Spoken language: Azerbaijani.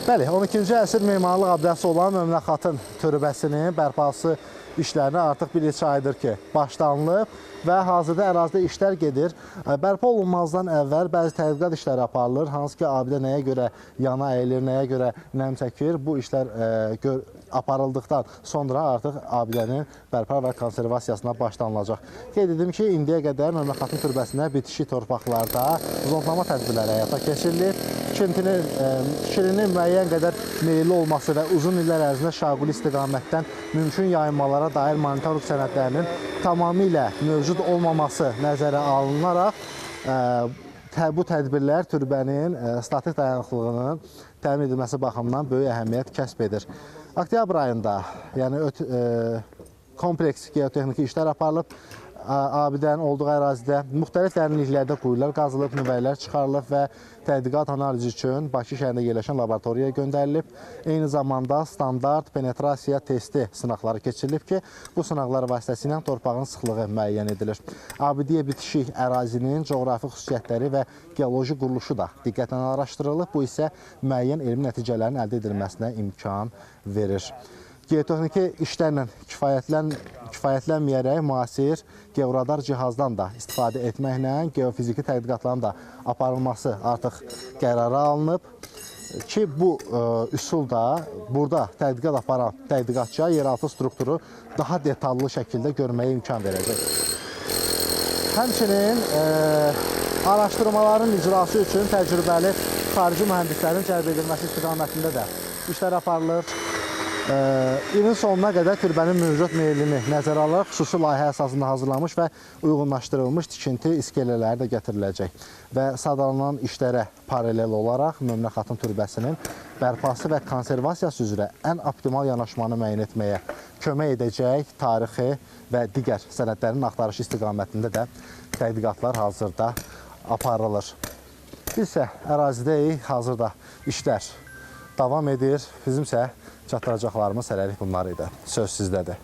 Bəli, 12-ci əsr memarlıq abidəsi olan Möminə xatın türbəsinin bərpası işlərinə artıq bir neçə aydır ki, başlanılıb və hazırda ərazidə işlər gedir. Bərpa olunmazdan əvvəl bəzi tədqiqat işləri aparılır. Hansı ki, abidə nəyə görə yana əyilir, nəyə görə nəm çəkir. Bu işlər aparıldıqdan sonra artıq abidənin bərpa və konservasiyasına başlanılacaq. Qeyd edim ki, indiyə qədər Möminə xatın türbəsinə bitişik torpaqlarda zontlama tədbirləri həyata keçirilir. Tikilinin müəyyən qədər meyilli olması və uzun illər ərzində şaquli istiqamətdən mümkün yayınmalara dair monitorinq sənədlərinin tamamilə mövcud olmaması nəzərə alınaraq bu tədbirlər türbənin statik dayanıqlığının təmin edilməsi baxımından böyük əhəmiyyət kəsb edir. Oktyabr ayında, yəni kompleks geotexniki işlər aparılıb. Abidənin olduğu ərazidə müxtəlif dərinliklərdə quyular qazılıb, nüvələr çıxarılıb və tədqiqat analizi üçün Bakı şəhərində yerləşən laboratoriyaya göndərilib. Eyni zamanda standart penetrasiya testi sınaqları keçirilib ki, bu sınaqlar vasitəsilə torpağın sıxlığı müəyyən edilir. Abidəyə bitişik ərazinin coğrafi xüsusiyyətləri və geoloji quruluşu da diqqətlə araşdırılıb. Bu isə müəyyən elmi nəticələrin əldə edilməsinə imkan verir. Geotexniki işlərlə kifayətlənməyərək müasir georadar cihazdan da istifadə etməklə geofiziki tədqiqatların da aparılması artıq qərara alınıb ki, bu üsul da burada tədqiqat aparan tədqiqatçıya yeraltı strukturu daha detallı şəkildə görməyə imkan verəcək. Həmçinin araşdırmaların icrası üçün təcrübəli xarici mühəndislərin cəlb edilməsi istiqamətində də işlər aparılır. İlin sonuna qədər türbənin mövcud meyilini nəzərə alaraq xüsusi layihə əsasında hazırlanmış və uyğunlaşdırılmış tikinti iskeleləri də gətiriləcək. Və sadalanan işlərə paralel olaraq Möminə xatın türbəsinin bərpası və konservasiyası üzrə ən optimal yanaşmanı müəyyən etməyə kömək edəcək tarixi və digər sənədlərin axtarışı istiqamətində də tədqiqatlar hazırda aparılır. Biz isə ərazidəyik, hazırda işlər davam edir. Bizim isə çatdıracaqlarımız hələlik bunlar idi. Söz sizdədir.